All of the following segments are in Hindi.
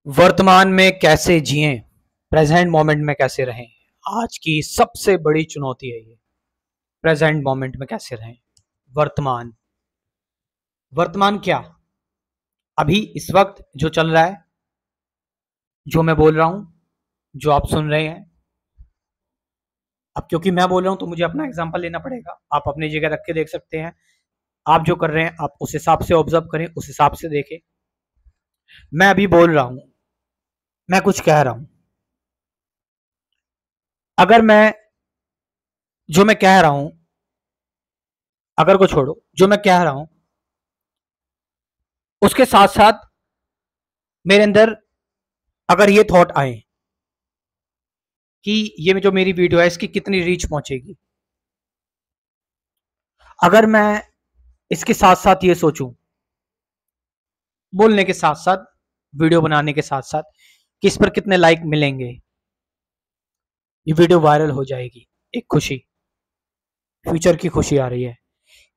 वर्तमान में कैसे जिएं, प्रेजेंट मोमेंट में कैसे रहें। आज की सबसे बड़ी चुनौती है ये। प्रेजेंट मोमेंट में कैसे रहें। वर्तमान वर्तमान क्या, अभी इस वक्त जो चल रहा है, जो मैं बोल रहा हूं, जो आप सुन रहे हैं। अब क्योंकि मैं बोल रहा हूं तो मुझे अपना एग्जांपल लेना पड़ेगा। आप अपनी जगह रख के देख सकते हैं। आप जो कर रहे हैं आप उस हिसाब से ऑब्जर्व करें, उस हिसाब से देखें। मैं अभी बोल रहा हूं, मैं कुछ कह रहा हूं। अगर मैं जो मैं कह रहा हूं, अगर को छोड़ो, जो मैं कह रहा हूं उसके साथ साथ मेरे अंदर अगर ये थॉट आए कि ये जो मेरी वीडियो है इसकी कितनी रीच पहुंचेगी, अगर मैं इसके साथ साथ ये सोचूं, बोलने के साथ साथ, वीडियो बनाने के साथ साथ, कि इस पर कितने लाइक मिलेंगे, ये वीडियो वायरल हो जाएगी, एक खुशी, फ्यूचर की खुशी आ रही है।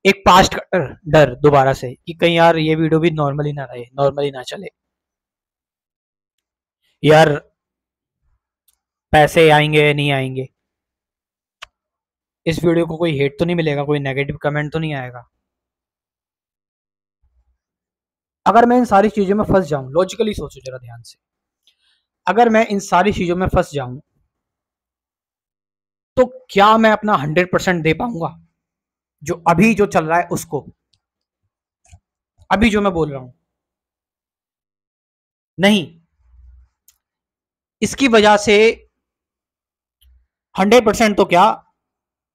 एक पास्ट का डर दोबारा से कि कहीं यार ये वीडियो भी नॉर्मली ना रहे, नॉर्मली ना चले, यार पैसे आएंगे या नहीं आएंगे, इस वीडियो को कोई हेट तो नहीं मिलेगा, कोई नेगेटिव कमेंट तो नहीं आएगा। अगर मैं इन सारी चीजों में फंस जाऊं, लॉजिकली सोचो जरा ध्यान से, अगर मैं इन सारी चीजों में फंस जाऊं तो क्या मैं अपना 100% दे पाऊंगा, जो अभी जो चल रहा है उसको, अभी जो मैं बोल रहा हूं? नहीं। इसकी वजह से 100% तो क्या,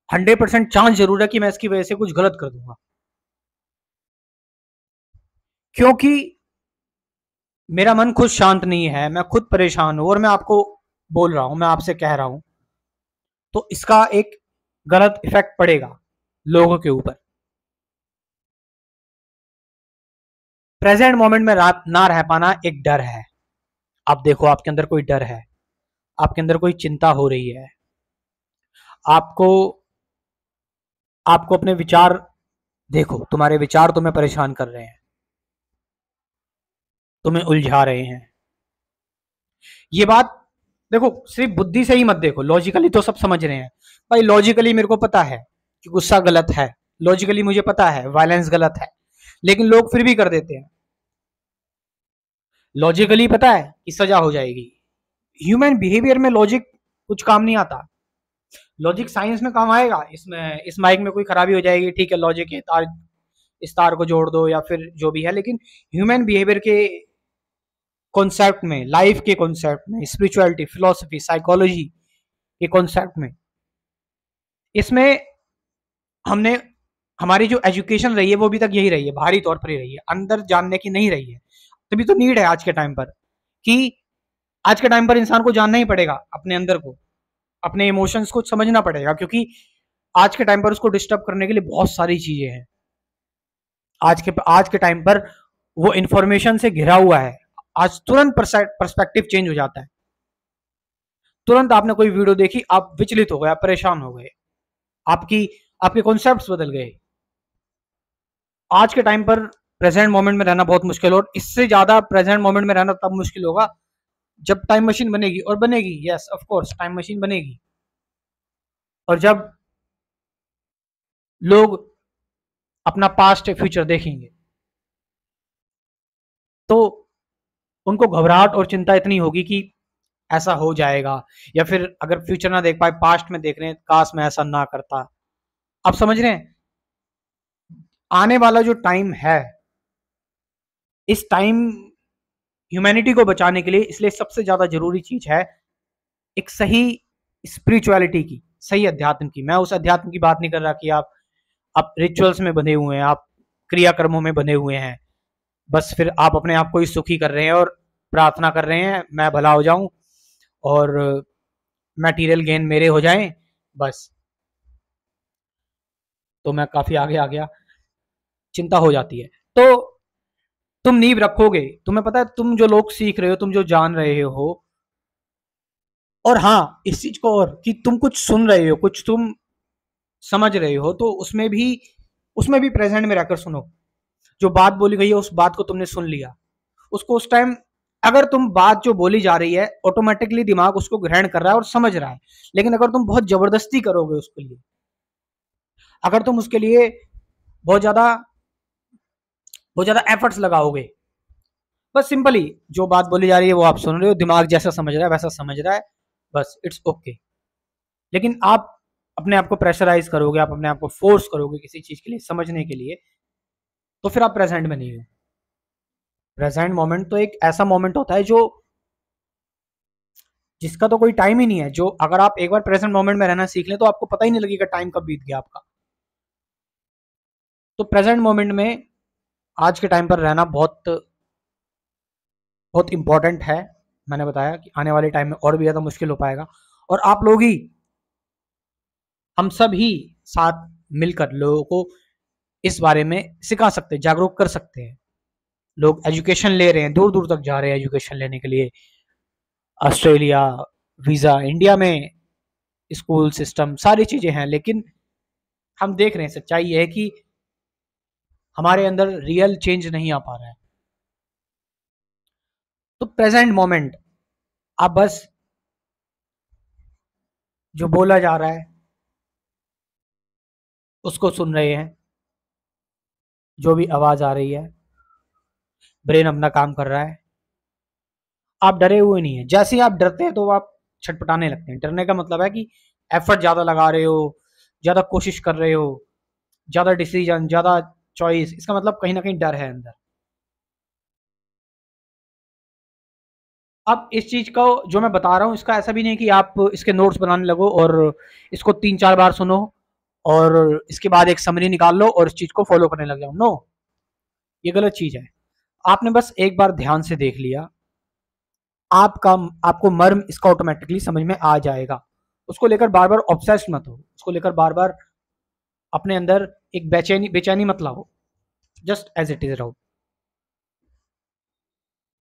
100% चांस जरूर है कि मैं इसकी वजह से कुछ गलत कर दूंगा। क्योंकि मेरा मन खुद शांत नहीं है, मैं खुद परेशान हूं और मैं आपको बोल रहा हूं, मैं आपसे कह रहा हूं, तो इसका एक गलत इफेक्ट पड़ेगा लोगों के ऊपर। प्रेजेंट मोमेंट में रात ना रह पाना एक डर है। आप देखो, आपके अंदर कोई डर है, आपके अंदर कोई चिंता हो रही है, आपको आपको अपने विचार देखो, तुम्हारे विचार तुम्हें परेशान कर रहे हैं, तुम्हें उलझा रहे हैं। ये बात देखो, सिर्फ बुद्धि से ही मत देखो, लॉजिकली तो सब समझ रहे हैं। भाई लॉजिकली मेरे को पता है कि गुस्सा गलत है, लॉजिकली मुझे पता है वायलेंस गलत है, लेकिन लोग फिर भी कर देते हैं। लॉजिकली पता है कि सजा हो जाएगी, ह्यूमन बिहेवियर में लॉजिक कुछ काम नहीं आता। लॉजिक साइंस में काम आएगा, इसमें इस माइक में कोई खराबी हो जाएगी, ठीक है, लॉजिक के तार, इस तार को जोड़ दो या फिर जो भी है, लेकिन ह्यूमन बिहेवियर के कॉन्सेप्ट में, लाइफ के कॉन्सेप्ट में, स्पिरिचुअलिटी, फिलोसफी, साइकोलॉजी के कॉन्सेप्ट में, इसमें हमने, हमारी जो एजुकेशन रही है वो अभी तक यही रही है, बाहरी तौर पर ही रही है, अंदर जानने की नहीं रही है। तभी तो नीड है आज के टाइम पर कि आज के टाइम पर इंसान को जानना ही पड़ेगा अपने अंदर को, अपने इमोशंस को समझना पड़ेगा, क्योंकि आज के टाइम पर उसको डिस्टर्ब करने के लिए बहुत सारी चीजें हैं। आज के टाइम पर वो इंफॉर्मेशन से घिरा हुआ है। आज तुरंत पर्सपेक्टिव चेंज हो जाता है। तुरंत आपने कोई वीडियो देखी, आप विचलित हो गए, आप परेशान हो गए, आपकी आपके कॉन्सेप्ट्स बदल गए। आज के टाइम पर प्रेजेंट मोमेंट में रहना बहुत मुश्किल, और इससे ज्यादा प्रेजेंट मोमेंट में रहना तब मुश्किल होगा जब टाइम मशीन बनेगी, और बनेगी, yes of course time machine बनेगी, और जब लोग अपना पास्ट फ्यूचर देखेंगे तो उनको घबराहट और चिंता इतनी होगी कि ऐसा हो जाएगा, या फिर अगर फ्यूचर ना देख पाए, पास्ट में देख रहे हैं, काश मैं ऐसा ना करता। आप समझ रहे हैं? आने वाला जो टाइम है, इस टाइम ह्यूमैनिटी को बचाने के लिए, इसलिए सबसे ज्यादा जरूरी चीज है एक सही स्पिरिचुअलिटी की, सही अध्यात्म की। मैं उस अध्यात्म की बात नहीं कर रहा कि आप रिचुअल्स में बंधे हुए हैं, आप क्रियाकर्मों में बंधे हुए हैं, बस फिर आप अपने आप को ही सुखी कर रहे हैं और प्रार्थना कर रहे हैं मैं भला हो जाऊं और मटेरियल गेन मेरे हो जाएं, बस। तो मैं काफी आगे आ गया, चिंता हो जाती है। तो तुम नींव रखोगे, तुम्हें पता है, तुम जो लोग सीख रहे हो, तुम जो जान रहे हो, और हाँ इस चीज को, और कि तुम कुछ सुन रहे हो, कुछ तुम समझ रहे हो, तो उसमें भी प्रेजेंट में रहकर सुनो। जो बात बोली गई है उस बात को तुमने सुन लिया, उसको उस टाइम अगर तुम बात जो बोली जा रही है ऑटोमेटिकली दिमाग उसको ग्रहण कर रहा है और समझ रहा है, लेकिन अगर तुम बहुत जबरदस्ती करोगे उसके लिए, अगर तुम उसके लिए बहुत ज्यादा बहुत ज्यादा एफर्ट्स लगाओगे, बस सिंपली जो बात बोली जा रही है वो आप सुन रहे हो, दिमाग जैसा समझ रहा है वैसा समझ रहा है, बस इट्स ओके। लेकिन आप अपने आप को प्रेशराइज करोगे, आप अपने आप को फोर्स करोगे किसी चीज के लिए समझने के लिए, तो फिर आप प्रेजेंट में नहीं हो। प्रेजेंट मोमेंट तो एक ऐसा मोमेंट होता है जो जिसका तो कोई टाइम ही नहीं है, जो अगर आप एक बार प्रेजेंट मोमेंट में रहना सीख लें तो आपको पता ही नहीं लगेगा टाइम कब बीत गया आपका। तो प्रेजेंट मोमेंट में आज के टाइम पर रहना बहुत बहुत इंपॉर्टेंट है। मैंने बताया कि आने वाले टाइम में और भी ज्यादा मुश्किल हो पाएगा, और आप लोग ही, हम सब ही साथ मिलकर लोगों को इस बारे में सिखा सकते हैं, जागरूक कर सकते हैं। लोग एजुकेशन ले रहे हैं, दूर दूर तक जा रहे हैं एजुकेशन लेने के लिए, ऑस्ट्रेलिया वीजा, इंडिया में स्कूल सिस्टम सारी चीजें हैं, लेकिन हम देख रहे हैं सच्चाई ये है कि हमारे अंदर रियल चेंज नहीं आ पा रहा है। तो प्रेजेंट मोमेंट, आप बस जो बोला जा रहा है उसको सुन रहे हैं, जो भी आवाज आ रही है, ब्रेन अपना काम कर रहा है, आप डरे हुए नहीं है। जैसे ही आप डरते हैं तो आप छटपटाने लगते हैं। डरने का मतलब है कि एफर्ट ज्यादा लगा रहे हो, ज्यादा कोशिश कर रहे हो, ज्यादा डिसीजन, ज्यादा चॉइस, इसका मतलब कहीं ना कहीं डर है अंदर। अब इस चीज को जो मैं बता रहा हूँ इसका ऐसा भी नहीं कि आप इसके नोट्स बनाने लगो और इसको 3-4 बार सुनो और इसके बाद एक समरी निकाल लो और इस चीज को फॉलो करने लग जाओ। नो, ये गलत चीज है। आपने बस एक बार ध्यान से देख लिया, आपका आपको मर्म इसका ऑटोमेटिकली समझ में आ जाएगा। उसको लेकर बार बार ऑब्सेस्ड मत हो, उसको लेकर बार बार अपने अंदर एक बेचैनी बेचैनी मत लाओ, जस्ट एज इट इज रहो।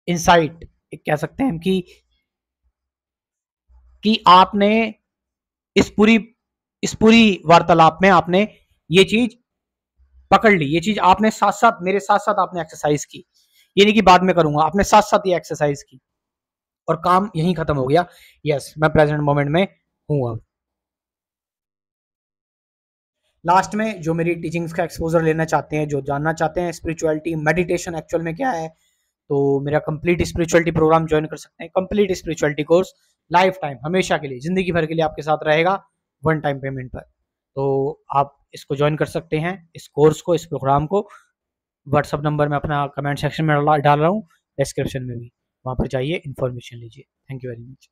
इंसाइट एक कह सकते हैं कि आपने इस पूरी इस पूरी वार्तालाप में आपने ये चीज पकड़ ली, ये चीज आपने साथ साथ मेरे साथ साथ आपने एक्सरसाइज की, ये नहीं कि बाद में करूंगा, आपने साथ साथ ये एक्सरसाइज की और काम यहीं खत्म हो गया। यस, मैं प्रेजेंट मोमेंट में हूं अब। लास्ट में जो मेरी टीचिंग्स का एक्सपोजर लेना चाहते हैं, जो जानना चाहते हैं स्पिरिचुअलिटी मेडिटेशन एक्चुअल में क्या है, तो मेरा कंप्लीट स्पिरिचुअलिटी प्रोग्राम ज्वाइन कर सकते हैं। Complete spirituality course life time, हमेशा के लिए, जिंदगी भर के लिए आपके साथ रहेगा, वन टाइम पेमेंट पर। तो आप इसको ज्वाइन कर सकते हैं, इस कोर्स को, इस प्रोग्राम को। व्हाट्सअप नंबर में अपना कमेंट सेक्शन में डाल रहा हूँ, डिस्क्रिप्शन में भी, वहाँ पर जाइए, इन्फॉर्मेशन लीजिए। Thank you very much.